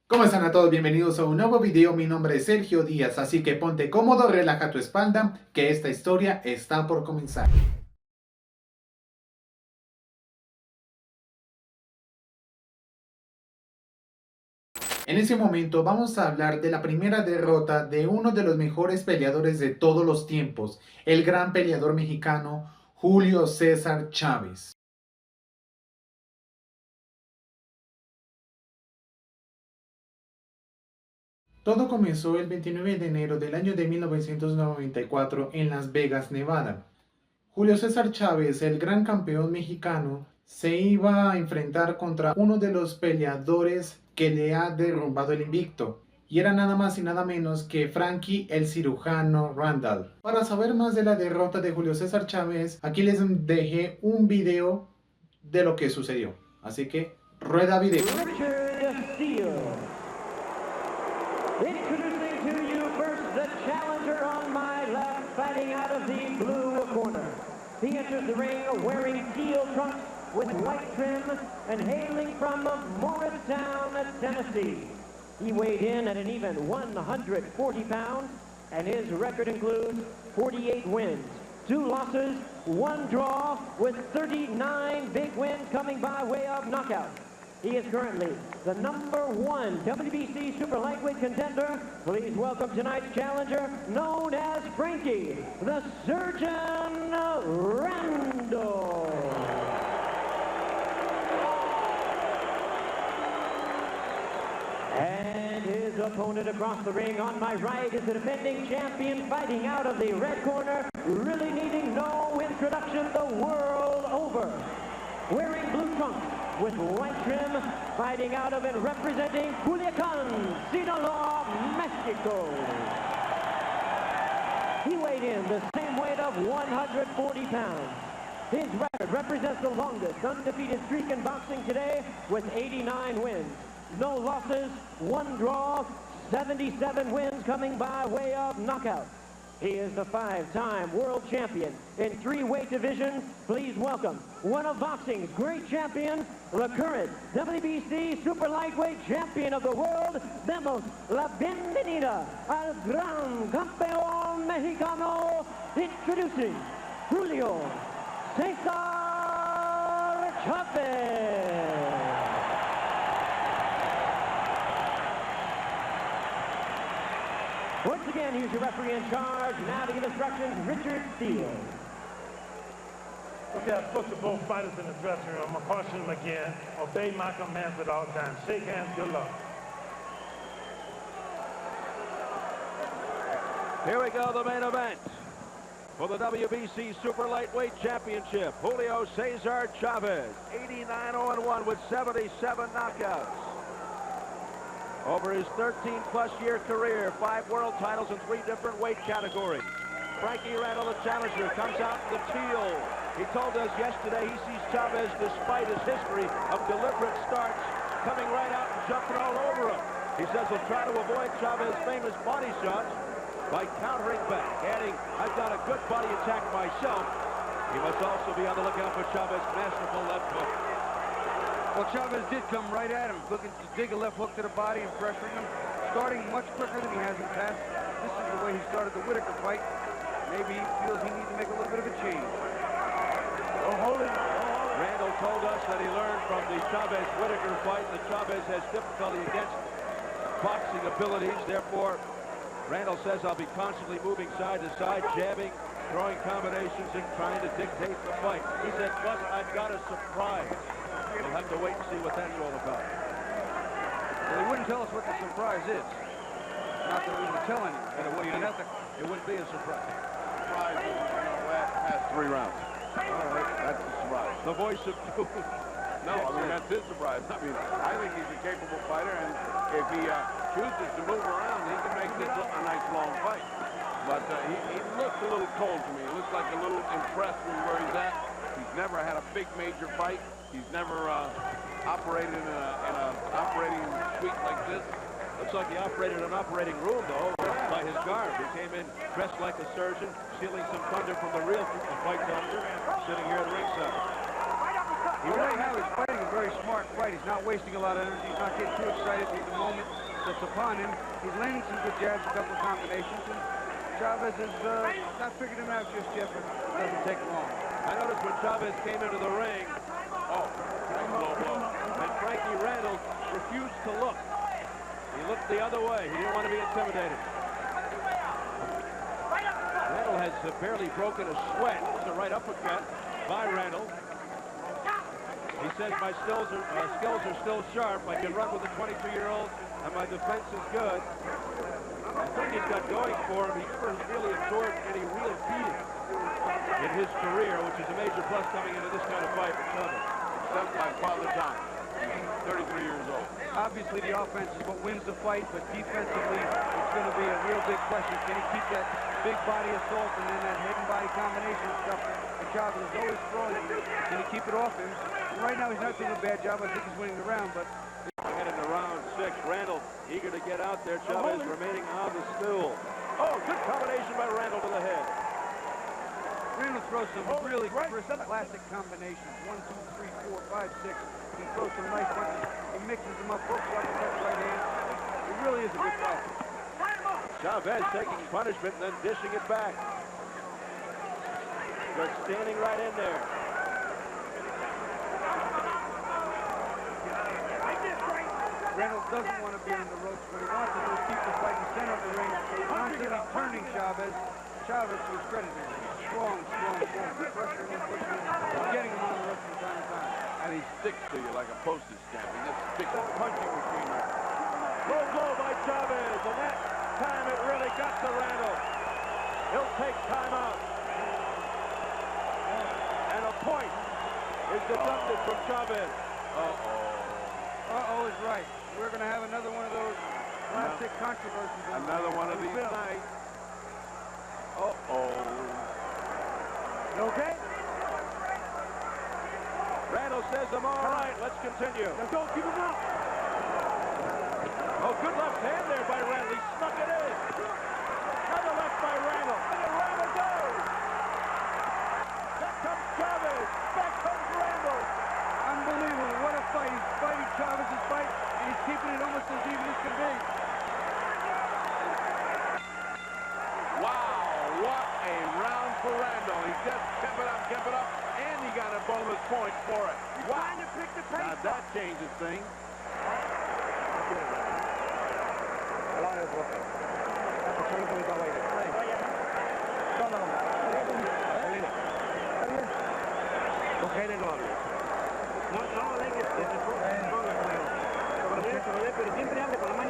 ¿Cómo están a todos? Bienvenidos a un nuevo video. Mi nombre es Sergio Díaz, así que ponte cómodo, relaja tu espalda, que esta historia está por comenzar. En ese momento vamos a hablar de la primera derrota de uno de los mejores peleadores de todos los tiempos, el gran peleador mexicano Julio Cesar Chavez. Todo comenzó el 29 de enero del año de 1994 en Las Vegas, Nevada. Julio Cesar Chavez, el gran campeón mexicano, se iba a enfrentar contra uno de los peleadores que le ha derrumbado el invicto, y era nada más y nada menos que Frankie el cirujano Randall. Para saber más de la derrota de Julio Cesar Chavez, aquí les dejé un video de lo que sucedió. Así que, rueda video. Introducing to you first the challenger on my left, fighting out of the blue corner. He enters the ring wearing steel trunks with white trim and hailing from Morristown, Tennessee. He weighed in at an even 140 pounds, and his record includes 48 wins, 2 losses, 1 draw, with 39 big wins coming by way of knockout. He is currently the #1 WBC super lightweight contender. Please welcome tonight's challenger, known as Frankie, the Surgeon Randall. And his opponent across the ring on my right is the defending champion, fighting out of the red corner, really needing no introduction the world over. Wearing blue trunks with white trim, fighting out of and representing Culiacan, Sinaloa, Mexico. He weighed in the same weight of 140 pounds. His record represents the longest undefeated streak in boxing today with 89 wins. No losses, 1 draw, 77 wins coming by way of knockout. He is the 5-time world champion in 3 weight divisions. Please welcome one of boxing's great champions, the current WBC super lightweight champion of the world. Demos la bienvenida al gran campeón mexicano, introducing Julio Cesar Chavez. Once again, here's your referee in charge. Now to give instructions, Richard Steele. Okay, I spoke to both fighters in the dressing room. I'm going to caution them again. Obey my commands at all times. Shake hands, good luck. Here we go, the main event. For the WBC Super Lightweight Championship, Julio Cesar Chavez, 89-0-1 with 77 knockouts. Over his 13-plus year career, 5 world titles in 3 different weight categories. Frankie Randall, the challenger, comes out in the teal. He told us yesterday he sees Chavez, despite his history of deliberate starts, coming right out and jumping all over him. He says he'll try to avoid Chavez's famous body shots by countering back, adding, I've got a good body attack myself. He must also be on the lookout for Chavez's masterful left hook. Well, Chavez did come right at him, looking to dig a left hook to the body and pressuring him, starting much quicker than he has in the past. This is the way he started the Whitaker fight. Maybe he feels he needs to make a little bit of a change. Don't hold it. Randall told us that he learned from the Chavez-Whitaker fight that Chavez has difficulty against boxing abilities. Therefore, Randall says I'll be constantly moving side to side, jabbing, throwing combinations, and trying to dictate the fight. He said, plus I've got a surprise. We'll have to wait and see what that's all about. Well, he wouldn't tell us what the surprise is. Not that we would tell him. It wouldn't be a surprise. Surprise is, past 3 rounds. All right, that's the surprise. The voice of doom. No, I mean, that's his surprise. I mean, I think he's a capable fighter, and if he chooses to move around, he can make this a nice long fight. But he looks a little cold to me. He looks like a little impressed with where he's at. He's never had a big major fight. He's never operated in an operating suite like this. Looks like he operated in an operating room, though, by his garb. He came in dressed like a surgeon, stealing some thunder from the real fight doctor, sitting here at ringside. Right now he's fighting a very smart fight. He's not wasting a lot of energy. He's not getting too excited with the moment that's upon him. He's landing some good jabs, a couple of combinations, and Chavez has not figured him out just yet, but it doesn't take long. I noticed when Chavez came into the ring, nice low blow, and Frankie Randall refused to look. He looked the other way. He didn't want to be intimidated. Randall has barely broken a sweat. It's a right uppercut by Randall. He says my skills are still sharp. I can run with a 22-year-old, and my defense is good. I think he's got going for him. He never really absorbed any real beating in his career, which is a major plus coming into this kind of fight with Chavez. Except my father John, 33 years old. Obviously, the offense is what wins the fight, but defensively, it's going to be a real big question. Can he keep that big body assault and then that head and body combination stuff that Chavez is always throwing? Can he keep it off him? And right now, he's not doing a bad job. I think he's winning the round, but... Headed to round 6. Randall eager to get out there. Chavez remaining on the stool. Oh, good combination by Randall to the head. Randall throws some really crisp, classic combinations. 1, 2, 3, 4, 5, 6. He throws some nice punches. He mixes them up, hooks up with that right hand. He really is a good fighter. Chavez taking punishment and then dishing it back. Just standing right in there. Randall doesn't want to be on the ropes. What he wants to do is keep the fight in the center of the ring, constantly turning Chavez. Chavez was credited. Strong. Pressuring him, pushing him, getting him on the ropes from time to time. And he sticks to you like a postage stamp. He just sticks a punching machine there. Low blow by Chavez, and that time it really got to Randall. He'll take time out. And a point is deducted from Chavez. Uh-oh is right. We're going to have another one of those classic controversies. Another one of these nights. You okay? Randall says, I'm all right. Let's continue. Now don't keep him out. Oh, good left hand there by Randall. He snuck it in. Another left by Randall. And Randall goes. Back comes Chavez. Back comes Randall. Unbelievable. What a fight. He's fighting Chavez's fight, and he's keeping it almost as even as can be. Wow, what a round for Randall. He just kept it up, and he got a bonus point for it. Wow. Now that changes things.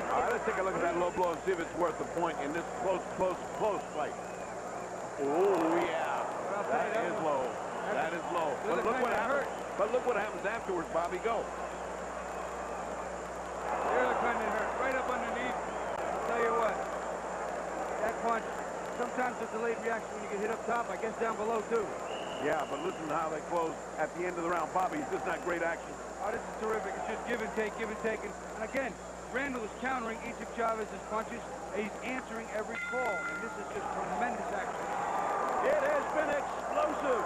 All right, let's take a look at that low blow and see if it's worth the point in this close fight. Oh, yeah. That is low. That is low. But look what happens. But look what happens afterwards, Bobby. Go. There the kind that hurt. Right up underneath. I'll tell you what. That punch, sometimes a delayed reaction when you get hit up top. I guess down below, too. Yeah, but listen to how they close at the end of the round. Bobby, is this not great action? Oh, this is terrific. It's just give and take. And again, Randall is countering each of Chavez's punches. And he's answering every call. And this is just tremendous action. It has been explosive.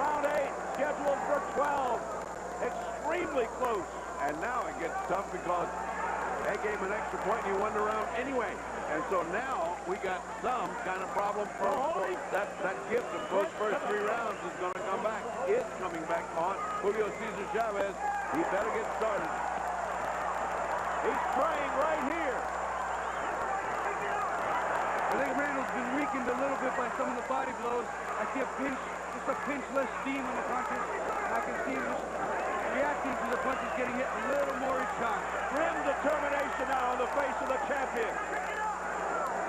Round 8, scheduled for 12. Extremely close. And now it gets tough because they gave him an extra point and he won the round anyway. And so now we got some kind of problem for that gift of those first 3 rounds is going to come back. It's coming back on Julio Cesar Chavez. He better get started. He's trying right here. I think Randall's been weakened a little bit by some of the body blows. I see just a pinch less steam on the punches. I can see him reacting to the punches, getting hit a little more each time. Grim determination now on the face of the champion.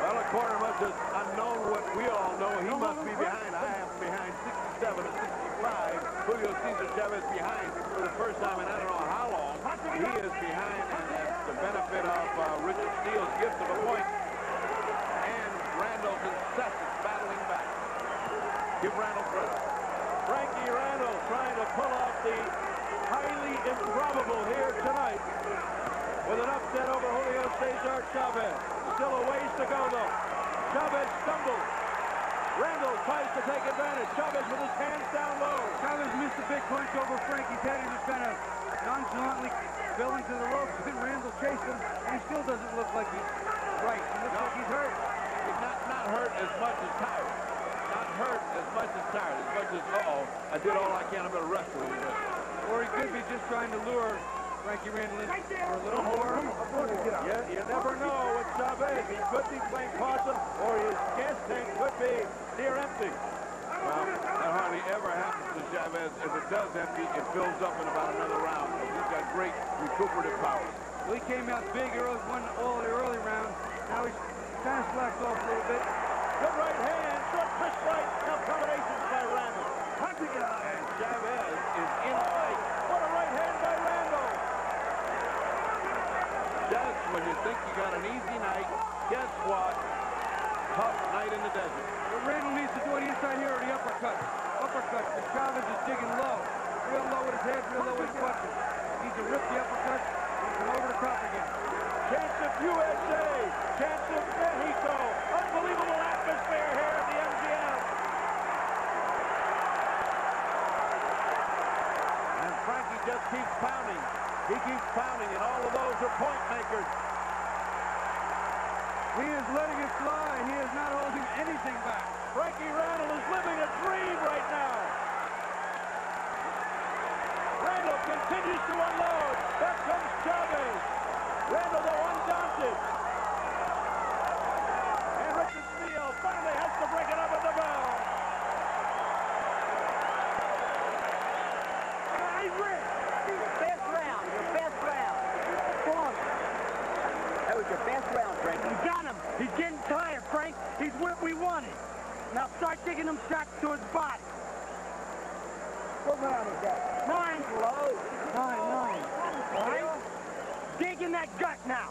Well, a corner must have unknown what we all know. He must be behind. I am behind 67 to 65. Julio Cesar Chavez behind for the first time in I don't know how long. He is behind, and that's the benefit of Richard Steele's gift of a point. And Randall's incessant battling back. Give Randall credit. Frankie Randall trying to pull off the highly improbable here tonight with an upset over Julio Cesar Chavez. Still a ways to go, though. Chavez stumbled. Randall tries to take advantage. Chavez with his hands down low. Chavez missed a big punch over Frankie's head. He just kind of nonchalantly fell into the ropes. Then Randall chased him, and he still doesn't look like he's right. He looks like he's hurt. He's not hurt as much as tired. Not hurt as much as tired. As much as, uh-oh, I did all I can. I better rest a little bit. Or he could be just trying to lure Frankie Randall in for a little more. Yeah, you never know with Chavez. He could be playing caution, or his gas tank could be near empty. Well, that hardly ever happens to Chavez. If it does empty, it fills up in about another round. He's got great recuperative power. Well, he came out big early, won all the early rounds. Now he's kind of slacked off a little bit. Good right hand, short push right. Now combinations by Randall. And Chavez is in fight. What a right hand by Randall. Just when you think you got an easy night, guess what? Tough night in the desert. What Randall needs to do on the inside here are the uppercuts. Uppercuts. The Chavez is digging low. Real low with his head, real low with his punches. He needs to rip the uppercuts and come over the top again. Chance of USA. Chance of Mexico. Unbelievable atmosphere here at the MGM. And Frankie just keeps pounding. He keeps pounding, and all of those are point makers. He is letting it fly. He is not holding anything back. Frankie Randall is living a dream right now. Randall continues to unload. Back comes Chavez. Randall, though, undaunted. And Richard Steele finally has to break it up with the bell. Hey, Rick, your best round, your best round. Come on. That was your best round, Frank. You got him. He's getting tired, Frank. He's what we wanted. Now start taking them shots to his body. What round is that? 9. Low. 9. All right? Dig in that gut now.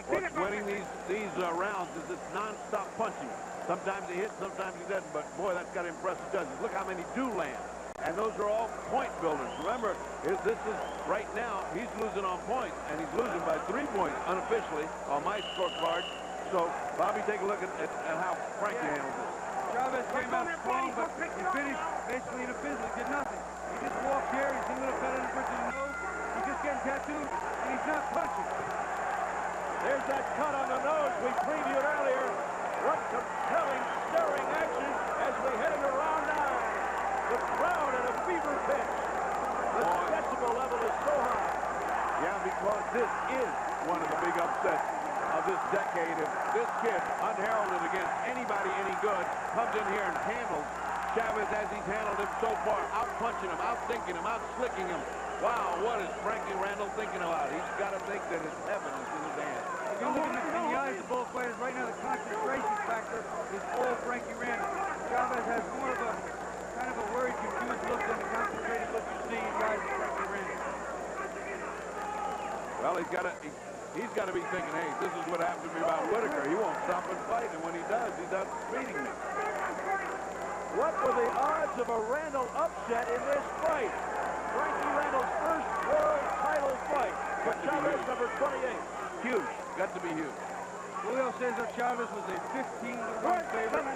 What's winning these rounds is it's non-stop punching. Sometimes he hits, sometimes he doesn't, but boy, that's got to impress the judges. Look how many do land. And those are all point builders. Remember, this is right now, he's losing on points, and he's losing by 3 points unofficially on my scorecard. So, Bobby, take a look at how Frankie handles it. Chavez came out strong, but he finished basically in a fizzle. He did nothing. He just walked here. He's a little cut on the bridge of the nose. He's just getting tattooed, and he's not punching. There's that cut on the nose we previewed earlier. What compelling, stirring action as we head into round 9. The crowd at a fever pitch. The decibel level is so high. Yeah, because this is one of the big upsets of this decade. If this kid, unheralded against anybody any good, comes in here and handles Chavez as he's handled him so far, out-punching him, out-thinking him, out-slicking him. Wow, what is Frankie Randall thinking about? He's got to think that his heaven is in his hand. If you look in the eyes of both fighters right now, the concentration factor is all Frankie Randall. Chavez has more of a kind of a worried, confused look than the concentrated look you see in the eyes of Frankie Randall. Well, he's got to be thinking, hey, this is what happened to me about Whitaker. He won't stop and fight, and when he does, he's out beating me. What were the odds of a Randall upset in this fight? Frankie Randall's first world title fight for Chavez, number 28. Huge. Got to be huge. Julio Cesar Chavez was a 15-to-1 favorite.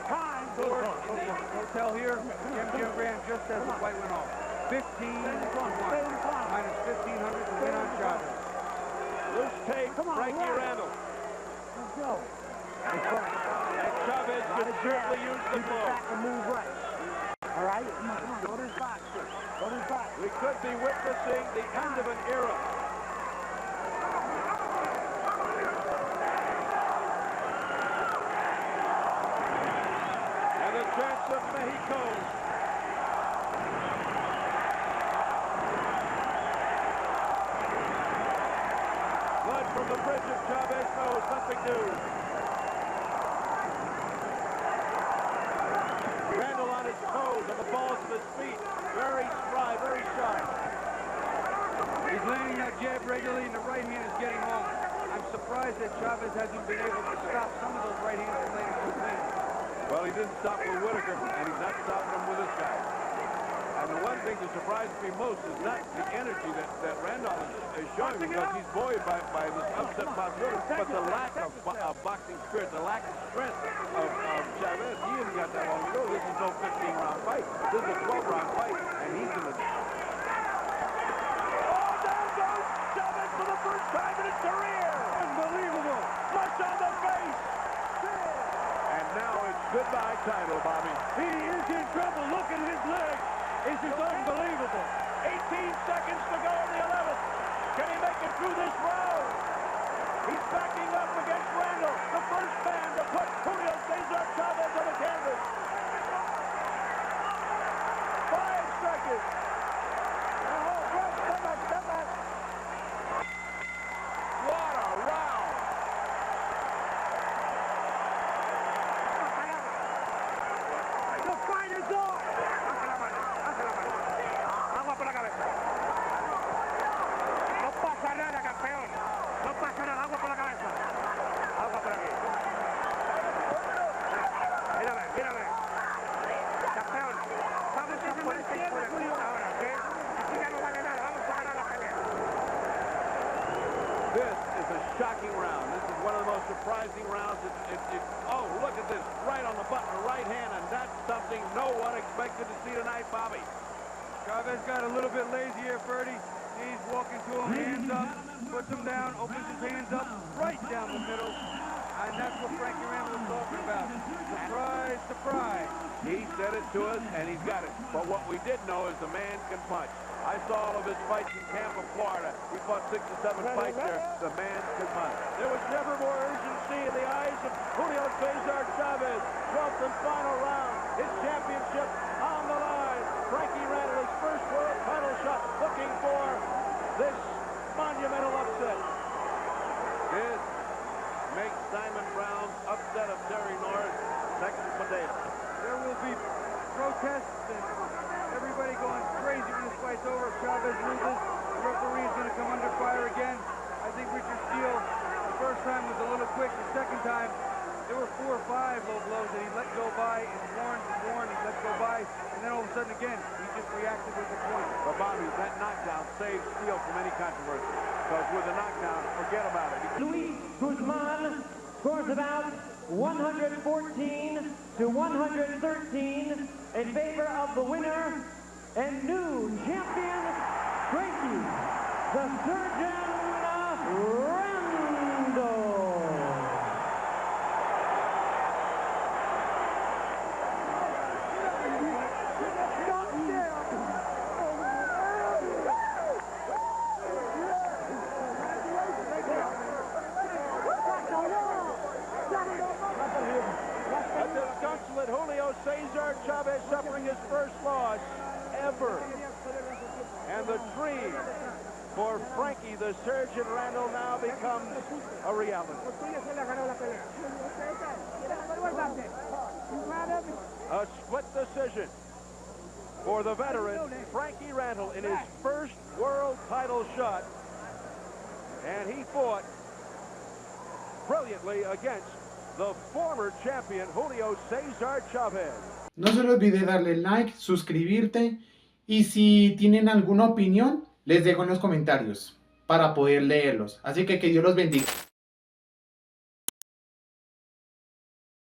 Time Scored in the hotel here, MGM Grand, just as the fight went off. 15-to-1, minus 1,500 to win on Chavez. Loose tape, Frankie Randall. Let's go. And Chavez could certainly use the blow. Back and move right. All right? Come on. Go to his box. Go to his box. We could be witnessing the end of an era. And the chance of Mexico. Blood from the bridge of Chavez knows nothing new. Randall on his toes, on the balls of his feet. Very spry, very sharp. He's landing that jab regularly, and the right hand is getting home. I'm surprised that Chavez hasn't been able to stop some of those right hands from landing so thin. Well, he didn't stop with Whitaker, and he's not stopping him with this guy. And the one thing that surprised me most is not the energy that Randall is showing because he's buoyed by this upset possibility, but the lack of boxing spirit, the lack of strength of Chavez. He hasn't got that long to go. This is no 15-round fight. This is a 12-round fight, and he's in the... Oh, down goes Chavez for the first time in his career. Unbelievable. Flush on the face. And now it's goodbye title, Bobby. He is in trouble. Look at his legs. This is unbelievable. 18 seconds to go in the 11th. Can he make it through this round? He's backing up against Randall, the first man to put Julio Cesar Chavez on the canvas. 5 seconds. What a round. The fight is on. Agua por la cabeza. No pasa nada, campeón. No pasa nada. Agua por la cabeza. Agua por aquí. Mírame, mírame. Campeón. Vamos a por el ahora, ¿ok? Aquí ya no vale nada. Vamos a ganar la pelea. This is a shocking round. This is one of the most surprising rounds. Oh, look at this. Right on the button, right hand, and that's something no one expected to see tonight, Bobby. Chavez got a little bit lazy here, Ferdy. He's walking to him, hands up, puts him down, opens his hands up, right down the middle. And that's what Frankie Randall was talking about. Surprise, surprise. He said it to us, and he's got it. But what we did know is the man can punch. I saw all of his fights in Tampa, Florida. He fought 6 or 7 fights there. The man can punch. There was never more urgency in the eyes of Julio Cesar Chavez. 12th and final round. His championship on the line. Frankie Randall, his first world title shot, looking for this monumental upset. This makes Simon Brown's upset of Terry Norris second potato. There will be protests and everybody going crazy when this fight's over. If Chavez loses, the referee is going to come under fire again. I think Richard Steele, the first time was a little quick. The second time, there were 4 or 5 low blows that he let go by and warned, he let go by. And then all of a sudden again, he just reacted with the point. But Bobby, that knockdown saved Steele from any controversy. Because with the knockdown, forget about it. Luis Guzman scores about 114 to 113 in favor of the winner and new champion, Frankie, the Surgeon Randall. A disconsolate Julio Cesar Chavez suffering his first loss ever. And the dream for Frankie the Surgeon Randall now becomes a reality. A split decision for the veteran Frankie Randall in his first world title shot. And he fought brilliantly against the former champion Julio Cesar Chavez. No se les olvide darle like, suscribirte y si tienen alguna opinión, les dejo en los comentarios para poder leerlos. Así que Dios los bendiga.